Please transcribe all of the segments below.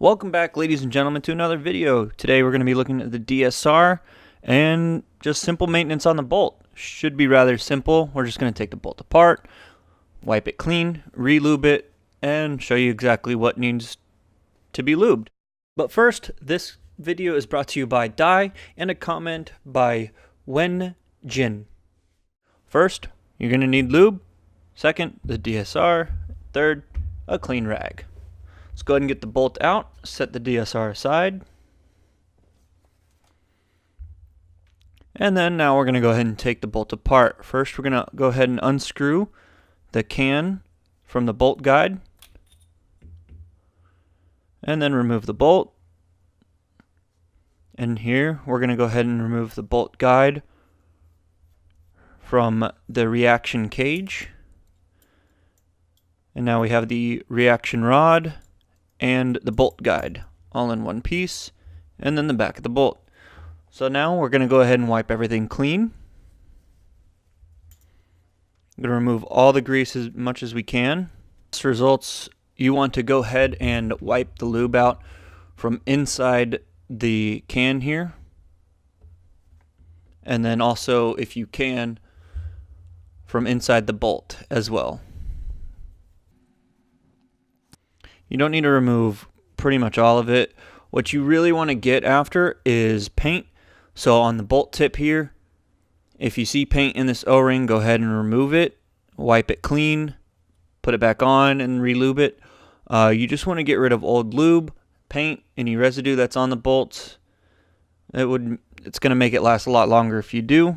Welcome back, ladies and gentlemen, to another video. Today we're going to be looking at the DSR and just simple maintenance on the bolt. Should be rather simple. We're just going to take the bolt apart, wipe it clean, re-lube it, and show you exactly what needs to be lubed. But first, this video is brought to you by Dai and a comment by Wen Jin. First, you're going to need lube. Second, the DSR. Third, a clean rag. Let's go ahead and get the bolt out, set the DSR aside. And then now we're going to go ahead and take the bolt apart. First, we're going to go ahead and unscrew the can from the bolt guide. And then remove the bolt. And here, we're going to go ahead and remove the bolt guide from the reaction cage. And now we have the reaction rod and the bolt guide all in one piece, and then the back of the bolt. So now we're going to go ahead and wipe everything clean. I'm going to remove all the grease as much as we can. This results, you want to go ahead and wipe the lube out from inside the can here, and then also, if you can, from inside the bolt as well. You don't need to remove pretty much all of it. What you really want to get after is paint. So on the bolt tip here, if you see paint in this O-ring, go ahead and remove it, wipe it clean, put it back on and re-lube it. You just want to get rid of old lube, paint, any residue that's on the bolts. It's going to make it last a lot longer if you do.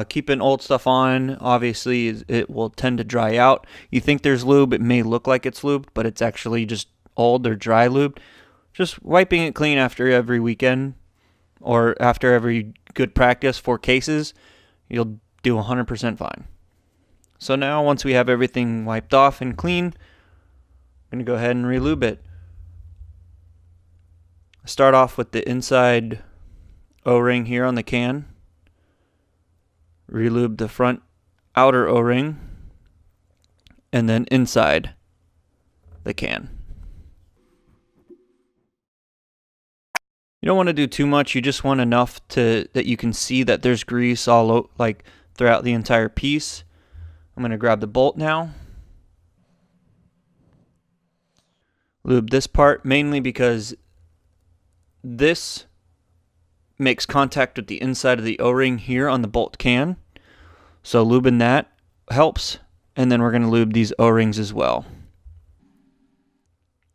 Keeping old stuff on, obviously, it will tend to dry out. You think there's lube, it may look like it's lubed, but it's actually just old or dry lubed. Just wiping it clean after every weekend or after every good practice for cases, you'll do 100% fine. So now, once we have everything wiped off and clean, I'm going to go ahead and re-lube it. Start off with the inside O-ring here on the can. Relube the front outer O-ring, and then inside the can. You don't want to do too much. You just want enough that you can see that there's grease all like throughout the entire piece. I'm going to grab the bolt now. Lube this part mainly because this makes contact with the inside of the O-ring here on the bolt can. So lubing that helps. And then we're going to lube these O-rings as well.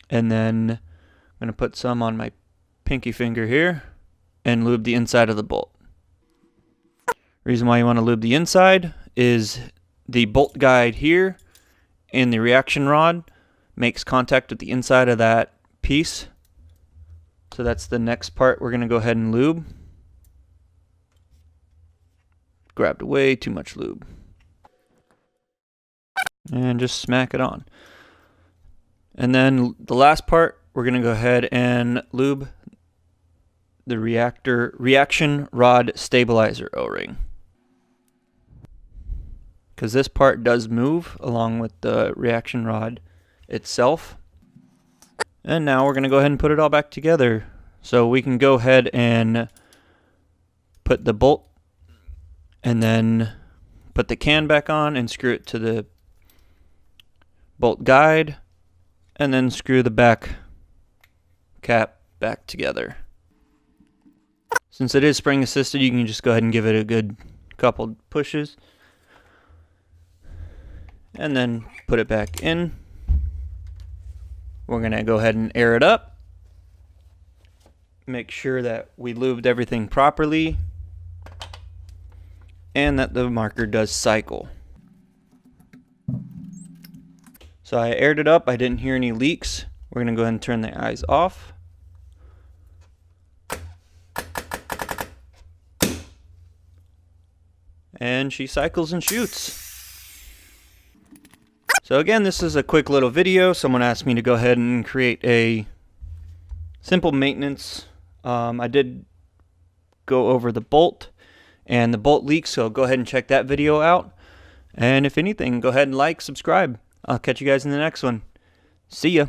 And then I'm going to put some on my pinky finger here and lube the inside of the bolt. Reason why you want to lube the inside is the bolt guide here and the reaction rod makes contact with the inside of that piece. So that's the next part we're going to go ahead and lube. Grabbed way too much lube. And just smack it on. And then the last part, we're going to go ahead and lube the reaction rod stabilizer O-ring. Because this part does move along with the reaction rod itself. And now we're going to go ahead and put it all back together. So we can go ahead and put the bolt and then put the can back on and screw it to the bolt guide and then screw the back cap back together. Since it is spring assisted, you can just go ahead and give it a good couple pushes and then put it back in. We're going to go ahead and air it up. Make sure that we lubed everything properly and that the marker does cycle. So I aired it up. I didn't hear any leaks. We're going to go ahead and turn the eyes off. And she cycles and shoots. So again, this is a quick little video. Someone asked me to go ahead and create a simple maintenance. I did go over the bolt and the bolt leaks, so go ahead and check that video out. And if anything, go ahead and like, subscribe. I'll catch you guys in the next one. See ya.